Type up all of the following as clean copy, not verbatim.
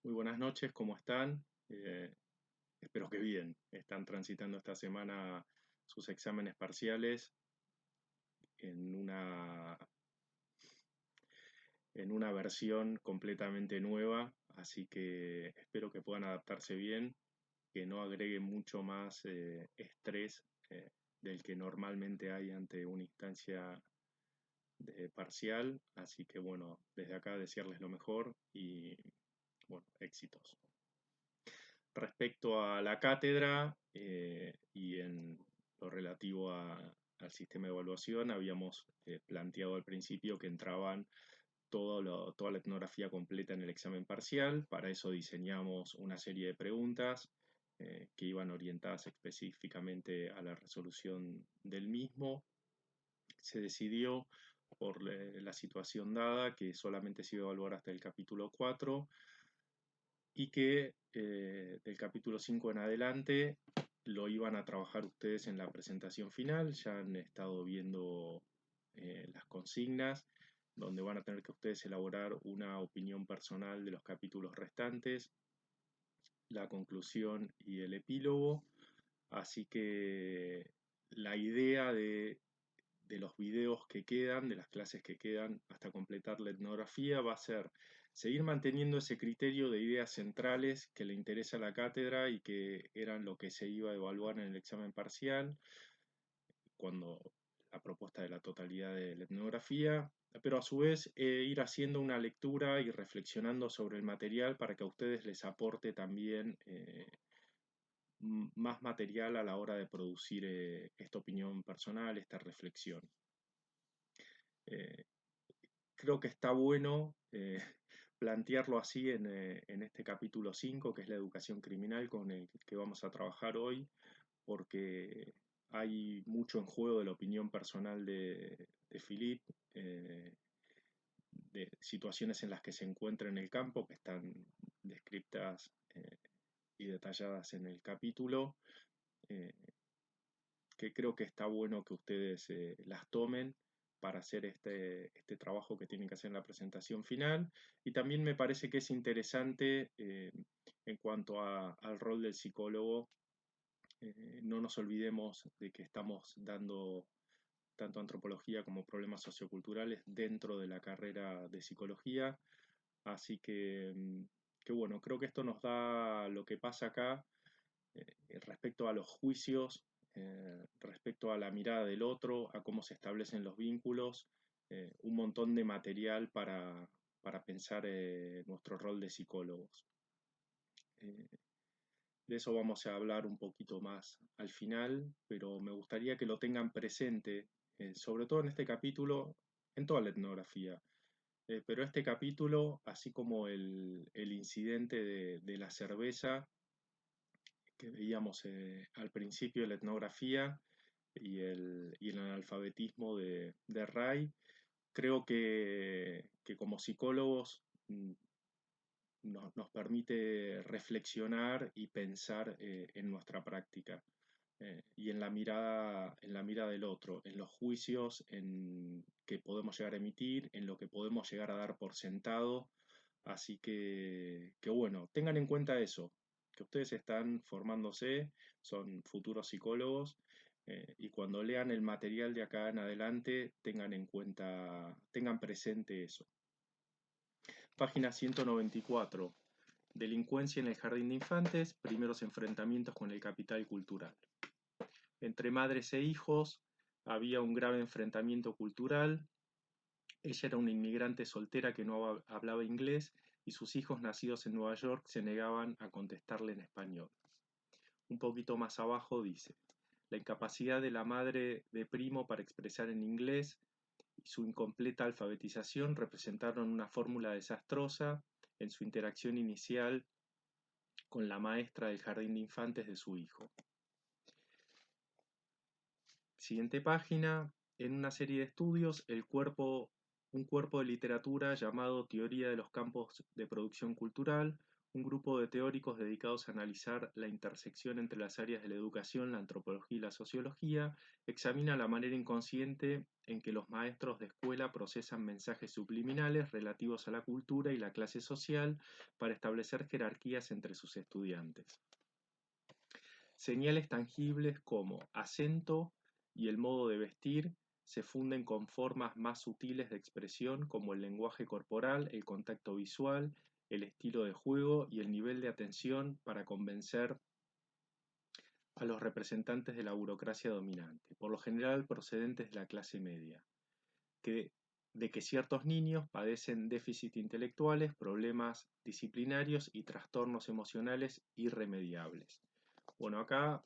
Muy buenas noches, ¿cómo están? Espero que bien. Están transitando esta semana sus exámenes parciales en una versión completamente nueva, así que espero que puedan adaptarse bien, que no agreguen mucho más estrés del que normalmente hay ante una instancia de parcial. Así que bueno, desde acá desearles lo mejor y bueno, éxitos. Respecto a la cátedra y en lo relativo al sistema de evaluación, habíamos planteado al principio que entraban toda la etnografía completa en el examen parcial. Para eso diseñamos una serie de preguntas que iban orientadas específicamente a la resolución del mismo. Se decidió por la situación dada que solamente se iba a evaluar hasta el capítulo 4 y que del capítulo 5 en adelante lo iban a trabajar ustedes en la presentación final. Ya han estado viendo las consignas, donde van a tener que ustedes elaborar una opinión personal de los capítulos restantes, la conclusión y el epílogo. Así que la idea de los videos que quedan, de las clases que quedan hasta completar la etnografía, va a ser seguir manteniendo ese criterio de ideas centrales que le interesa a la cátedra y que eran lo que se iba a evaluar en el examen parcial, cuando la propuesta de la totalidad de la etnografía, pero a su vez ir haciendo una lectura y reflexionando sobre el material para que a ustedes les aporte también más material a la hora de producir esta opinión personal, esta reflexión. Eh, Creo que está bueno plantearlo así en este capítulo 5, que es la educación criminal con el que vamos a trabajar hoy, porque hay mucho en juego de la opinión personal de Philip, de situaciones en las que se encuentra en el campo, que están descritas y detalladas en el capítulo, eh, que creo que está bueno que ustedes las tomen para hacer este trabajo que tienen que hacer en la presentación final. Y también me parece que es interesante en cuanto al rol del psicólogo. No nos olvidemos de que estamos dando tanto antropología como problemas socioculturales dentro de la carrera de psicología. Así que bueno, creo que esto nos da lo que pasa acá respecto a los juicios, respecto a la mirada del otro, a cómo se establecen los vínculos, un montón de material para pensar nuestro rol de psicólogos. Eh, de eso vamos a hablar un poquito más al final, pero me gustaría que lo tengan presente, sobre todo en este capítulo, en toda la etnografía. Pero este capítulo, así como el incidente de la cerveza, que veíamos al principio de la etnografía y el analfabetismo de Ray, creo que como psicólogos nos permite reflexionar y pensar en nuestra práctica y en la mirada del otro, en los juicios que podemos llegar a emitir, en lo que podemos llegar a dar por sentado. Así que bueno, tengan en cuenta eso, que ustedes están formándose, son futuros psicólogos y cuando lean el material de acá en adelante, tengan en cuenta, tengan presente eso. Página 194. Delincuencia en el jardín de infantes, primeros enfrentamientos con el capital cultural. Entre madres e hijos había un grave enfrentamiento cultural. Ella era una inmigrante soltera que no hablaba inglés y sus hijos nacidos en Nueva York se negaban a contestarle en español. Un poquito más abajo dice, la incapacidad de la madre de Primo para expresar en inglés y su incompleta alfabetización representaron una fórmula desastrosa en su interacción inicial con la maestra del jardín de infantes de su hijo. Siguiente página, en una serie de estudios, un cuerpo de literatura llamado Teoría de los campos de producción cultural, un grupo de teóricos dedicados a analizar la intersección entre las áreas de la educación, la antropología y la sociología, examina la manera inconsciente en que los maestros de escuela procesan mensajes subliminales relativos a la cultura y la clase social para establecer jerarquías entre sus estudiantes. Señales tangibles como acento y el modo de vestir se funden con formas más sutiles de expresión como el lenguaje corporal, el contacto visual, el estilo de juego y el nivel de atención para convencer a los representantes de la burocracia dominante, por lo general procedentes de la clase media, de que ciertos niños padecen déficits intelectuales, problemas disciplinarios y trastornos emocionales irremediables. Bueno, acá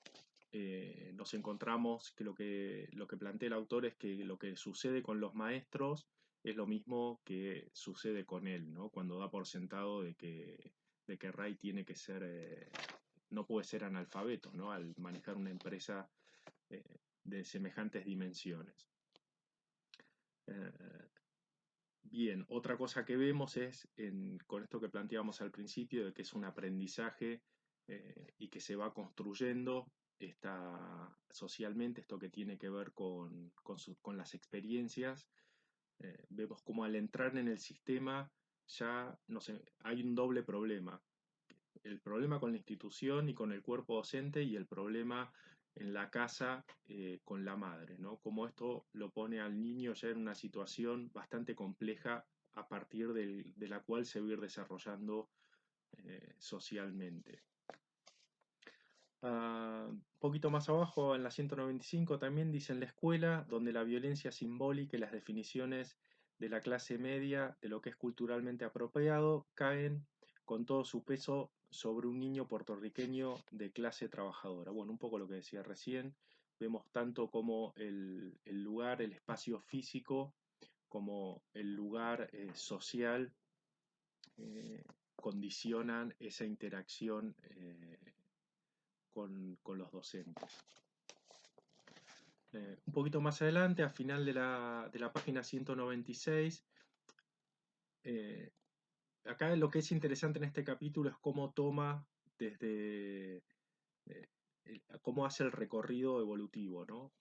nos encontramos que lo que plantea el autor es que lo que sucede con los maestros es lo mismo que sucede con él, ¿no? Cuando da por sentado de que Ray tiene que ser, no puede ser analfabeto, ¿no? Al manejar una empresa eh, de semejantes dimensiones. Eh, Bien, otra cosa que vemos es, con esto que planteábamos al principio, de que es un aprendizaje y que se va construyendo socialmente, esto que tiene que ver con las experiencias. Vemos como al entrar en el sistema ya no sé, hay un doble problema. El problema con la institución y con el cuerpo docente y el problema en la casa con la madre, ¿no? Como esto lo pone al niño ya en una situación bastante compleja a partir de la cual se va a ir desarrollando socialmente. Un poquito más abajo, en la 195, también dice: en la escuela, donde la violencia simbólica y las definiciones de la clase media de lo que es culturalmente apropiado caen con todo su peso sobre un niño puertorriqueño de clase trabajadora. Bueno, un poco lo que decía recién, vemos tanto como el lugar, el espacio físico, como el lugar social eh, condicionan esa interacción con los docentes. Un poquito más adelante, al final de la página 196, eh, acá lo que es interesante en este capítulo es cómo toma desde, cómo hace el recorrido evolutivo, ¿no?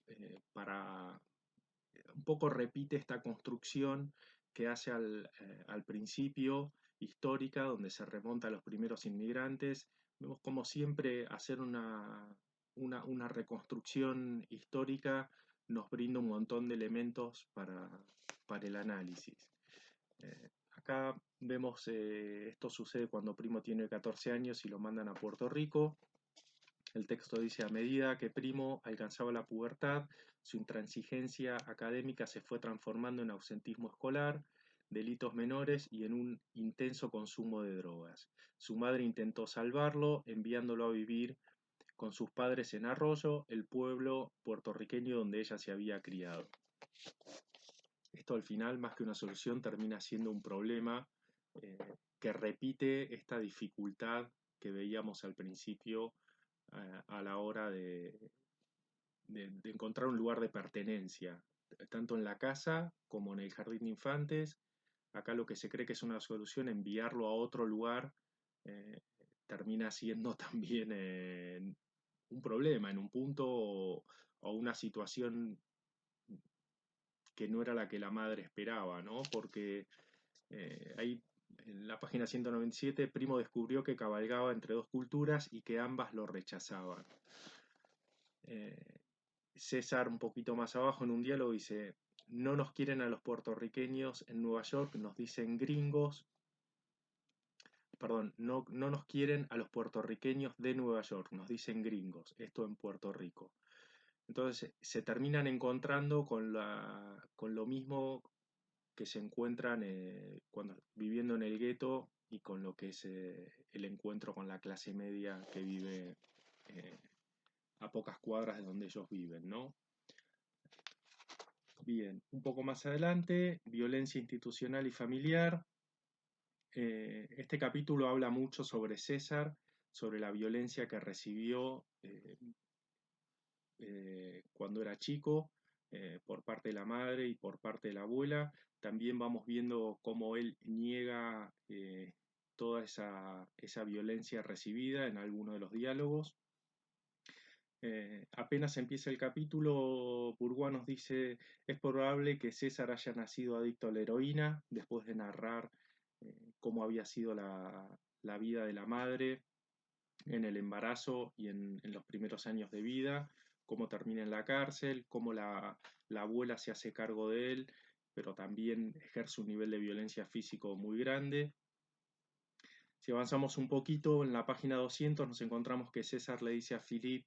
Un poco repite esta construcción que hace al principio histórica, donde se remonta a los primeros inmigrantes. Vemos como siempre hacer una reconstrucción histórica nos brinda un montón de elementos para el análisis. Acá vemos, esto sucede cuando Primo tiene 14 años y lo mandan a Puerto Rico. El texto dice: a medida que Primo alcanzaba la pubertad, su intransigencia académica se fue transformando en ausentismo escolar, delitos menores y en un intenso consumo de drogas. Su madre intentó salvarlo, enviándolo a vivir con sus padres en Arroyo, el pueblo puertorriqueño donde ella se había criado. Esto al final, más que una solución, termina siendo un problema eh, que repite esta dificultad que veíamos al principio a la hora de encontrar un lugar de pertenencia, tanto en la casa como en el jardín de infantes. Acá lo que se cree que es una solución, enviarlo a otro lugar, eh, termina siendo también un problema en un punto o una situación que no era la que la madre esperaba, ¿no? Porque ahí en la página 197, Primo descubrió que cabalgaba entre dos culturas y que ambas lo rechazaban. César, un poquito más abajo en un diálogo, dice: no nos quieren a los puertorriqueños en Nueva York, nos dicen gringos. Perdón, no nos quieren a los puertorriqueños de Nueva York, nos dicen gringos, esto en Puerto Rico. Entonces se terminan encontrando con lo mismo que se encuentran viviendo en el gueto y con lo que es el encuentro con la clase media que vive eh, a pocas cuadras de donde ellos viven, ¿no? Bien, un poco más adelante, violencia institucional y familiar. Este capítulo habla mucho sobre César, sobre la violencia que recibió cuando era chico, por parte de la madre y por parte de la abuela. También vamos viendo cómo él niega toda esa violencia recibida en alguno de los diálogos. Apenas empieza el capítulo, Bourgois nos dice: es probable que César haya nacido adicto a la heroína, después de narrar cómo había sido la vida de la madre en el embarazo y en los primeros años de vida, cómo termina en la cárcel, cómo la abuela se hace cargo de él, pero también ejerce un nivel de violencia físico muy grande. Si avanzamos un poquito, en la página 200 nos encontramos que César le dice a Philip,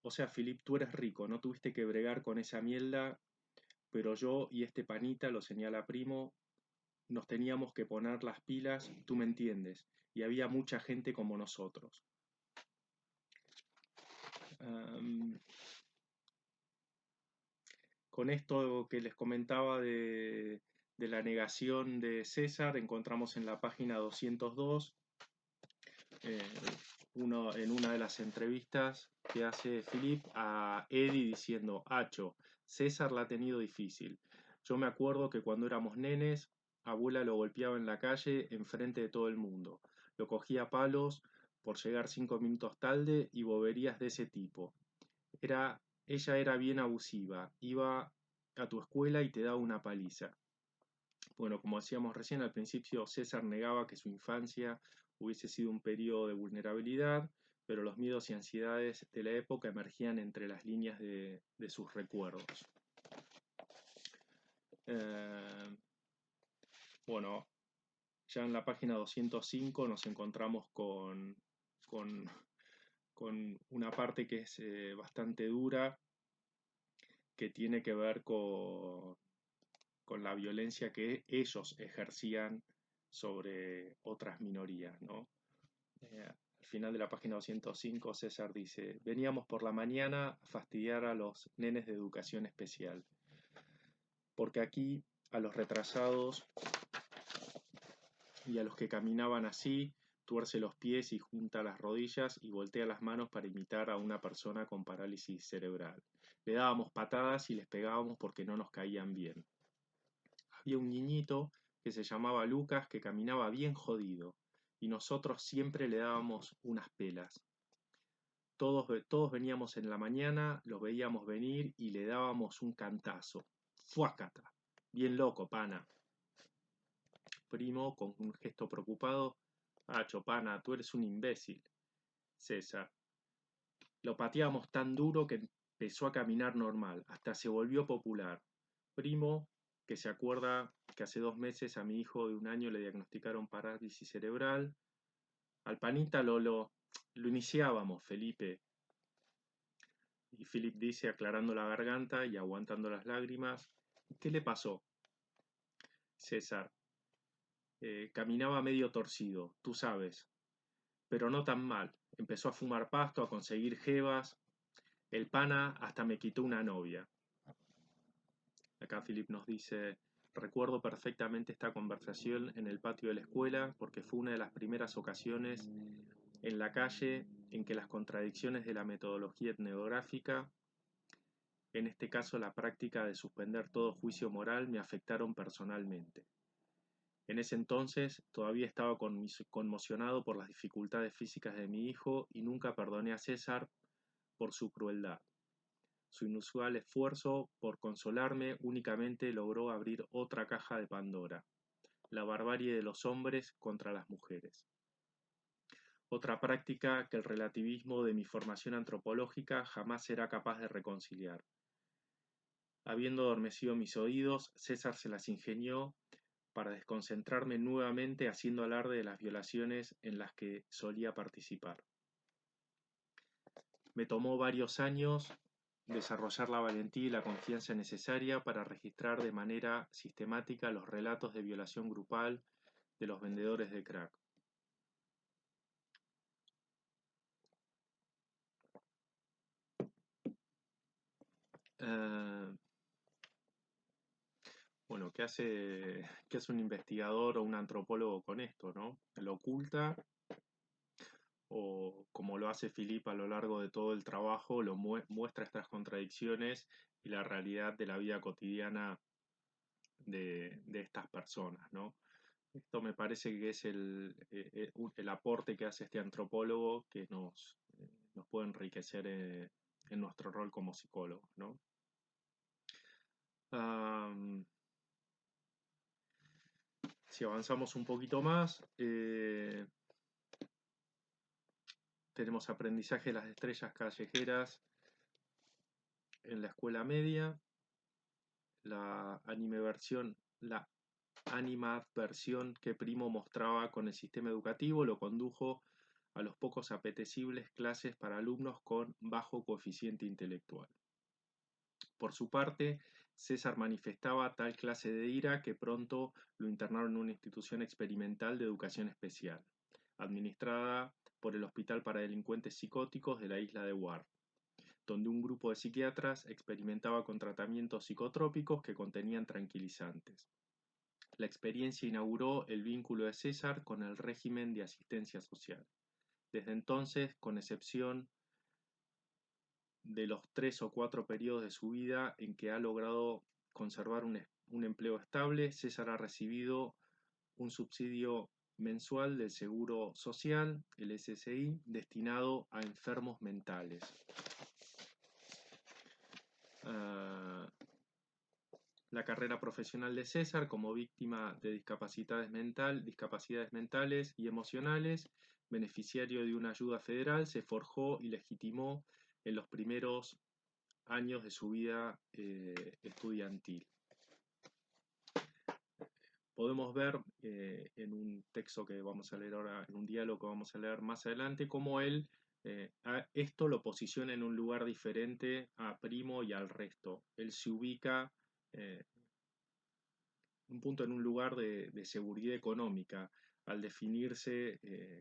o sea, Philip, tú eres rico, no tuviste que bregar con esa mierda, pero yo y este panita, lo señala Primo, nos teníamos que poner las pilas, tú me entiendes, y había mucha gente como nosotros. Con esto que les comentaba de la negación de César, encontramos en la página 202, en una de las entrevistas que hace Philip a Eddie diciendo: Acho, César la ha tenido difícil. Yo me acuerdo que cuando éramos nenes, abuela lo golpeaba en la calle enfrente de todo el mundo. Lo cogía a palos por llegar 5 minutos tarde y boberías de ese tipo. Ella era bien abusiva, iba a tu escuela y te daba una paliza. Bueno, como decíamos recién, al principio César negaba que su infancia hubiese sido un periodo de vulnerabilidad, pero los miedos y ansiedades de la época emergían entre las líneas de sus recuerdos. Bueno, ya en la página 205 nos encontramos con una parte que es bastante dura, que tiene que ver con la violencia que ellos ejercían sobre otras minorías, ¿no? Al final de la página 205, César dice: veníamos por la mañana a fastidiar a los nenes de educación especial, porque aquí a los retrasados y a los que caminaban así, tuerce los pies y junta las rodillas y voltea las manos para imitar a una persona con parálisis cerebral. Le dábamos patadas y les pegábamos porque no nos caían bien. Había un niñito que se llamaba Lucas que caminaba bien jodido, y nosotros siempre le dábamos unas pelas. Todos veníamos en la mañana, lo veíamos venir y le dábamos un cantazo. ¡Fuácata! Bien loco, pana. Primo, con un gesto preocupado: Acho, pana, tú eres un imbécil. César: lo pateábamos tan duro que empezó a caminar normal, hasta se volvió popular. Primo, que se acuerda que hace 2 meses a mi hijo de 1 año le diagnosticaron parálisis cerebral. Al panita lo iniciábamos, Felipe. Y Philip dice, aclarando la garganta y aguantando las lágrimas: ¿qué le pasó? César: caminaba medio torcido, tú sabes, pero no tan mal. Empezó a fumar pasto, a conseguir jevas. El pana hasta me quitó una novia. Acá Philip nos dice: recuerdo perfectamente esta conversación en el patio de la escuela porque fue una de las primeras ocasiones en la calle en que las contradicciones de la metodología etnográfica, en este caso la práctica de suspender todo juicio moral, me afectaron personalmente. En ese entonces todavía estaba conmocionado por las dificultades físicas de mi hijo y nunca perdoné a César por su crueldad. Su inusual esfuerzo por consolarme únicamente logró abrir otra caja de Pandora: la barbarie de los hombres contra las mujeres. Otra práctica que el relativismo de mi formación antropológica jamás será capaz de reconciliar. Habiendo adormecido mis oídos, César se las ingenió para desconcentrarme nuevamente, haciendo alarde de las violaciones en las que solía participar. Me tomó varios años desarrollar la valentía y la confianza necesaria para registrar de manera sistemática los relatos de violación grupal de los vendedores de crack. Bueno, ¿qué hace un investigador o un antropólogo con esto, no? ¿Lo oculta, o como lo hace Philip a lo largo de todo el trabajo, muestra estas contradicciones y la realidad de la vida cotidiana de estas personas, ¿no? Esto me parece que es el aporte que hace este antropólogo que nos puede enriquecer en nuestro rol como psicólogos, ¿no? Am, si avanzamos un poquito más, tenemos aprendizaje de las estrellas callejeras en la escuela media, la la animadversión que Primo mostraba con el sistema educativo lo condujo a los pocos apetecibles clases para alumnos con bajo coeficiente intelectual. Por su parte, César manifestaba tal clase de ira que pronto lo internaron en una institución experimental de educación especial, administrada por el Hospital para Delincuentes Psicóticos de la isla de Ward, donde un grupo de psiquiatras experimentaba con tratamientos psicotrópicos que contenían tranquilizantes. La experiencia inauguró el vínculo de César con el régimen de asistencia social. Desde entonces, con excepción de los 3 o 4 periodos de su vida en que ha logrado conservar un empleo estable, César ha recibido un subsidio mensual del Seguro Social, el SSI, destinado a enfermos mentales. La carrera profesional de César como víctima de discapacidades mentales y emocionales, beneficiario de una ayuda federal, se forjó y legitimó en los primeros años de su vida estudiantil. Podemos ver en un texto que vamos a leer ahora, en un diálogo que vamos a leer más adelante, cómo él esto lo posiciona en un lugar diferente a Primo y al resto. Él se ubica un punto en un lugar de seguridad económica. Al definirse,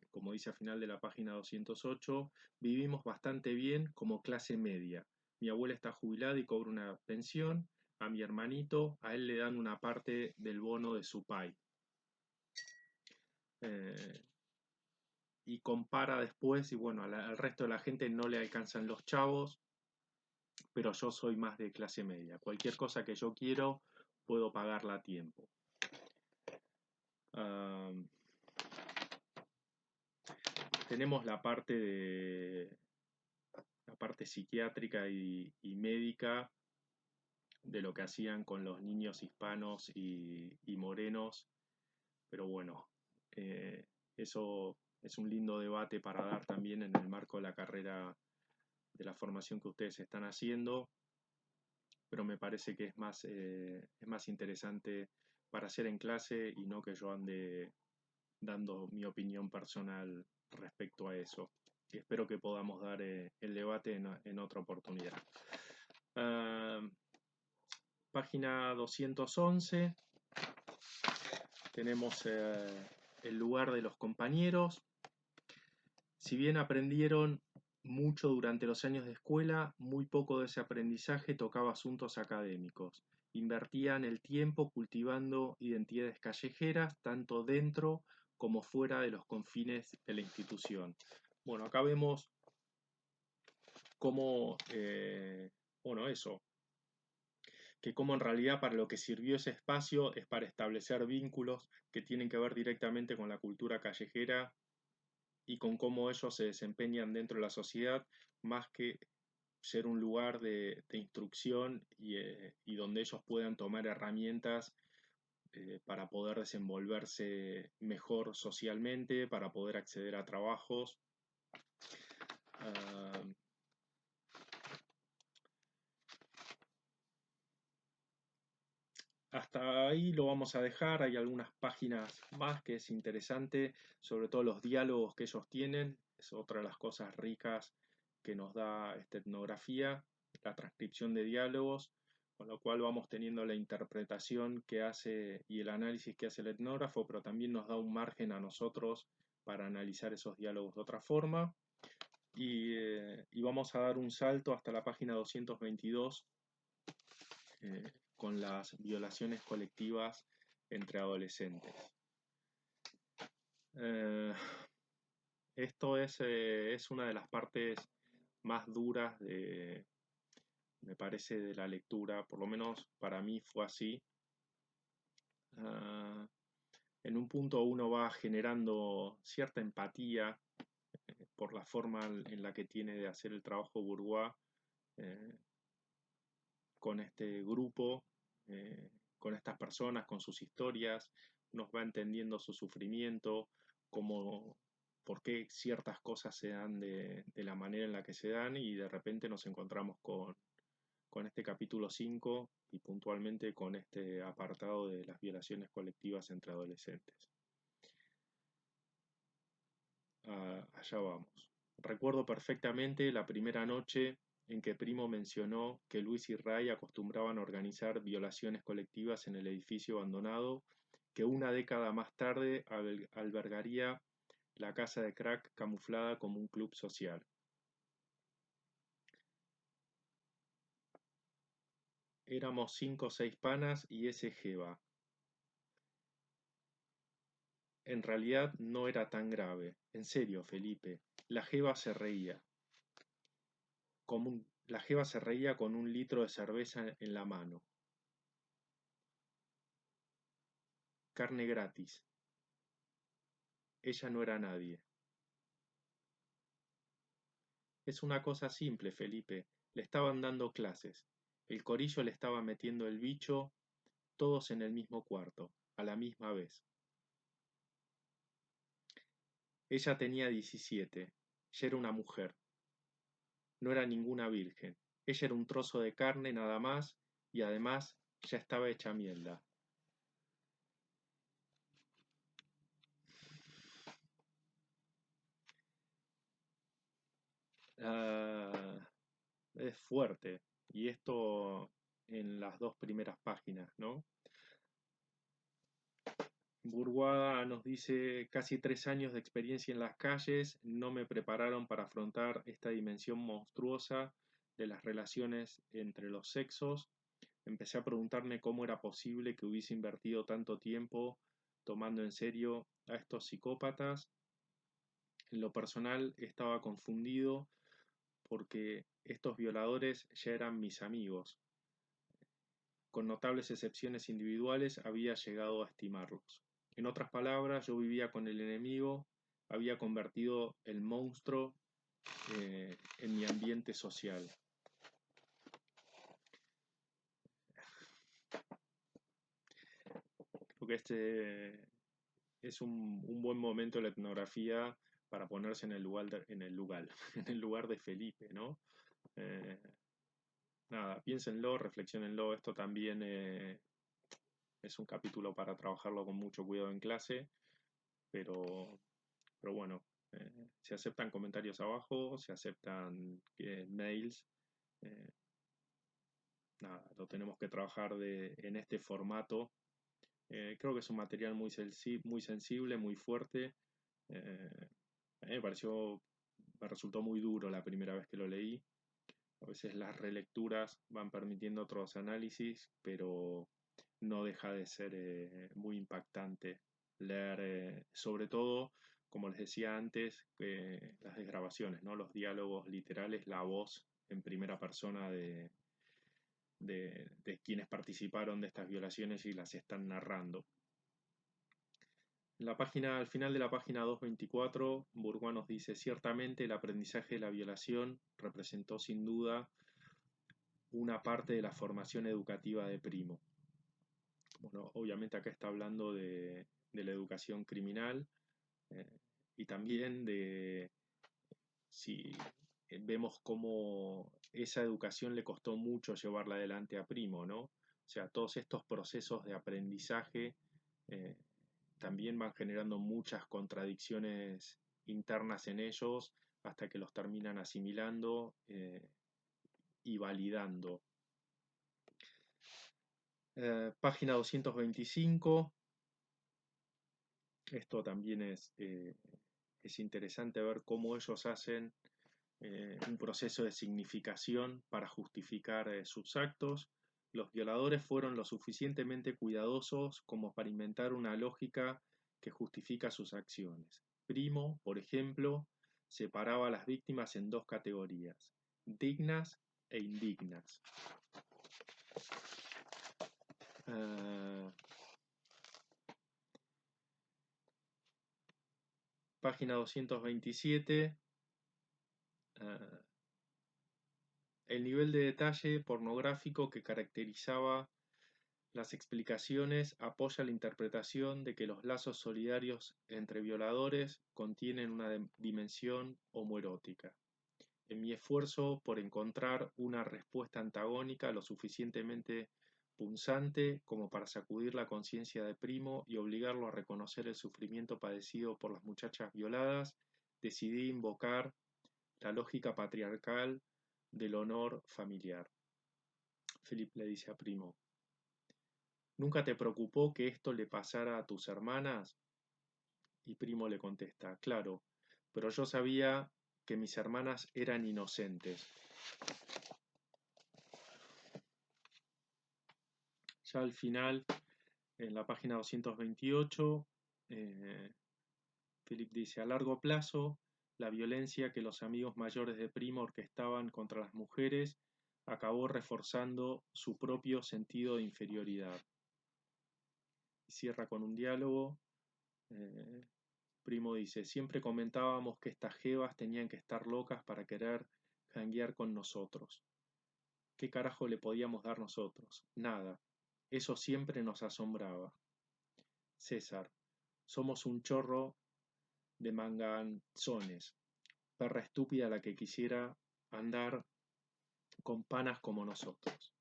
como dice al final de la página 208, vivimos bastante bien como clase media. Mi abuela está jubilada y cobra una pensión. A mi hermanito, a él le dan una parte del bono de su pai. Y compara después, y bueno, al resto de la gente no le alcanzan los chavos, pero yo soy más de clase media. Cualquier cosa que yo quiero, puedo pagarla a tiempo. Tenemos la parte psiquiátrica y médica de lo que hacían con los niños hispanos y morenos, pero bueno, eso es un lindo debate para dar también en el marco de la carrera de la formación que ustedes están haciendo, pero me parece que es más interesante para hacer en clase y no que yo ande dando mi opinión personal respecto a eso. Y espero que podamos dar el debate en otra oportunidad. Página 211. Tenemos el lugar de los compañeros. Si bien aprendieron mucho durante los años de escuela, muy poco de ese aprendizaje tocaba asuntos académicos. Invertían el tiempo cultivando identidades callejeras, tanto dentro como fuera de los confines de la institución. Bueno, acá vemos cómo, eso, que cómo en realidad para lo que sirvió ese espacio es para establecer vínculos que tienen que ver directamente con la cultura callejera y con cómo ellos se desempeñan dentro de la sociedad, más que ser un lugar de instrucción y donde ellos puedan tomar herramientas para poder desenvolverse mejor socialmente, para poder acceder a trabajos. Hasta ahí lo vamos a dejar, hay algunas páginas más que es interesante, sobre todo los diálogos que ellos tienen, es otra de las cosas ricas que nos da esta etnografía, la transcripción de diálogos, con lo cual vamos teniendo la interpretación que hace y el análisis que hace el etnógrafo, pero también nos da un margen a nosotros para analizar esos diálogos de otra forma. Y vamos a dar un salto hasta la página 222 con las violaciones colectivas entre adolescentes. Esto es una de las partes más duras me parece, de la lectura, por lo menos para mí fue así. Ah, en un punto uno va generando cierta empatía por la forma en la que tiene de hacer el trabajo Bourgeois eh, con este grupo, con estas personas, con sus historias, nos va entendiendo su sufrimiento, cómo, por qué ciertas cosas se dan de la manera en la que se dan y de repente nos encontramos con este capítulo 5 y puntualmente con este apartado de las violaciones colectivas entre adolescentes. Allá vamos. Recuerdo perfectamente la primera noche en que Primo mencionó que Luis y Ray acostumbraban a organizar violaciones colectivas en el edificio abandonado que una década más tarde albergaría la casa de crack camuflada como un club social. Éramos 5 o 6 panas y ese jeva. En realidad no era tan grave. En serio, Felipe. La jeva se reía. La jeva se reía con un litro de cerveza en la mano. Carne gratis. Ella no era nadie. Es una cosa simple, Felipe. Le estaban dando clases. El corillo le estaba metiendo el bicho, todos en el mismo cuarto, a la misma vez. Ella tenía 17. Ya era una mujer. No era ninguna virgen. Ella era un trozo de carne nada más y además ya estaba hecha mierda. Ah, es fuerte. Y esto en las dos primeras páginas, ¿no? Burguada nos dice, casi 3 años de experiencia en las calles no me prepararon para afrontar esta dimensión monstruosa de las relaciones entre los sexos. Empecé a preguntarme cómo era posible que hubiese invertido tanto tiempo tomando en serio a estos psicópatas. En lo personal estaba confundido porque estos violadores ya eran mis amigos. Con notables excepciones individuales había llegado a estimarlos. En otras palabras, yo vivía con el enemigo, había convertido el monstruo en mi ambiente social. Creo que este es un buen momento de la etnografía para ponerse en el en el lugar de Felipe, ¿no? Eh, nada, piénsenlo, reflexionenlo. Esto también es un capítulo para trabajarlo con mucho cuidado en clase, pero bueno, se aceptan comentarios abajo, se aceptan mails. eh, nada, lo tenemos que trabajar en este formato. Creo que es un material muy sensible, muy fuerte. A mí me resultó muy duro la primera vez que lo leí. A veces las relecturas van permitiendo otros análisis, pero no deja de ser muy impactante leer, sobre todo, como les decía antes, las desgrabaciones, ¿no? Los diálogos literales, la voz en primera persona de quienes participaron de estas violaciones y las están narrando. Al final de la página 224, Bourgois nos dice, ciertamente el aprendizaje de la violación representó sin duda una parte de la formación educativa de Primo. Bueno, obviamente acá está hablando de la educación criminal eh, y también de si vemos cómo esa educación le costó mucho llevarla adelante a Primo, ¿no? O sea, todos estos procesos de aprendizaje eh, también van generando muchas contradicciones internas en ellos hasta que los terminan asimilando y validando. Página 225. Esto también es interesante ver cómo ellos hacen un proceso de significación para justificar sus actos. Los violadores fueron lo suficientemente cuidadosos como para inventar una lógica que justifica sus acciones. Primo, por ejemplo, separaba a las víctimas en dos categorías, dignas e indignas. Uh, página 227, el nivel de detalle pornográfico que caracterizaba las explicaciones apoya la interpretación de que los lazos solidarios entre violadores contienen una dimensión homoerótica. En mi esfuerzo por encontrar una respuesta antagónica lo suficientemente punzante como para sacudir la conciencia de Primo y obligarlo a reconocer el sufrimiento padecido por las muchachas violadas, decidí invocar la lógica patriarcal del honor familiar. Philip le dice a Primo: ¿nunca te preocupó que esto le pasara a tus hermanas? Y Primo le contesta: claro, pero yo sabía que mis hermanas eran inocentes. Ya al final, en la página 228, Philip dice: a largo plazo, la violencia que los amigos mayores de Primo orquestaban contra las mujeres acabó reforzando su propio sentido de inferioridad. Y cierra con un diálogo. Primo dice: siempre comentábamos que estas jevas tenían que estar locas para querer janguear con nosotros. ¿Qué carajo le podíamos dar nosotros? Nada. Eso siempre nos asombraba. César: somos un chorro de manganzones. Perra estúpida la que quisiera andar con panas como nosotros.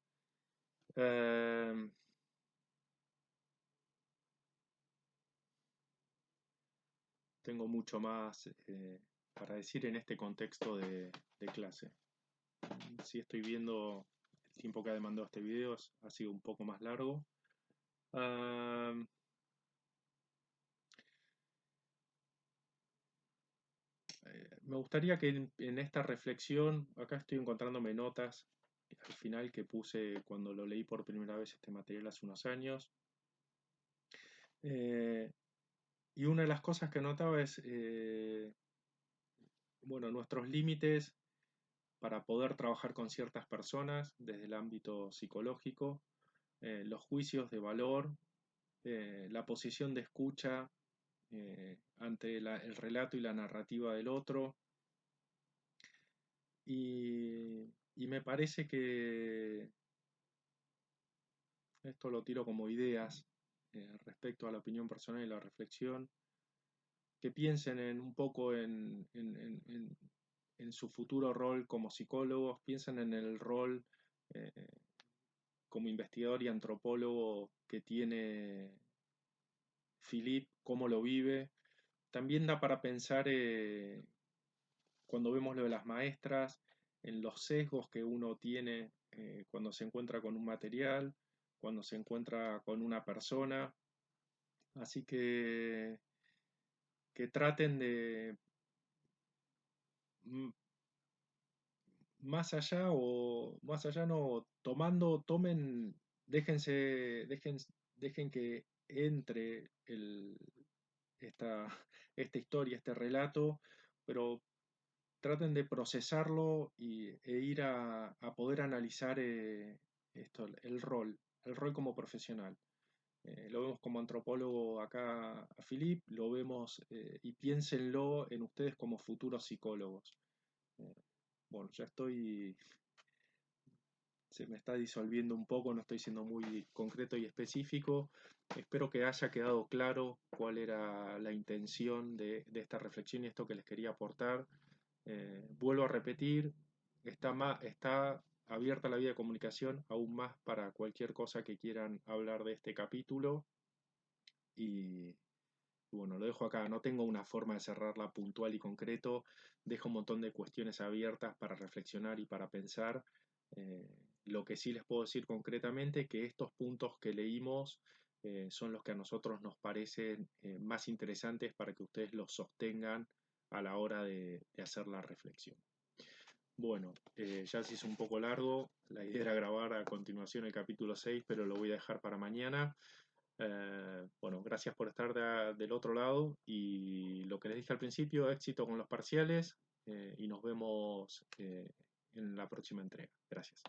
Tengo mucho más para decir en este contexto de clase. Si estoy viendo el tiempo que ha demandado este video, ha sido un poco más largo. Me gustaría que en esta reflexión, acá estoy encontrándome notas al final que puse cuando lo leí por primera vez este material hace unos años. Y una de las cosas que notaba es, bueno, nuestros límites para poder trabajar con ciertas personas desde el ámbito psicológico, los juicios de valor, la posición de escucha ante el relato y la narrativa del otro. Y me parece que esto lo tiro como ideas respecto a la opinión personal y la reflexión, que piensen un poco en su futuro rol como psicólogos, piensen en el rol eh, como investigador y antropólogo que tiene Philip, cómo lo vive. También da para pensar cuando vemos lo de las maestras, en los sesgos que uno tiene cuando se encuentra con un material, cuando se encuentra con una persona. Así que traten de, más allá no, déjense, dejen que entre esta, esta historia, este relato, pero traten de procesarlo e ir a poder analizar el rol como profesional. Lo vemos como antropólogo acá a Philip, lo vemos y piénsenlo en ustedes como futuros psicólogos. Eh, bueno, se me está disolviendo un poco, no estoy siendo muy concreto y específico. Espero que haya quedado claro cuál era la intención de esta reflexión y esto que les quería aportar. Vuelvo a repetir, está abierta la vía de comunicación aún más para cualquier cosa que quieran hablar de este capítulo. Y bueno, lo dejo acá. No tengo una forma de cerrarla puntual y concreto. Dejo un montón de cuestiones abiertas para reflexionar y para pensar. Eh, lo que sí les puedo decir concretamente es que estos puntos que leímos son los que a nosotros nos parecen más interesantes para que ustedes los sostengan a la hora de hacer la reflexión. Bueno, ya se hizo un poco largo. La idea era grabar a continuación el capítulo 6, pero lo voy a dejar para mañana. Bueno, gracias por estar del otro lado y lo que les dije al principio, éxito con los parciales y nos vemos en la próxima entrega. Gracias.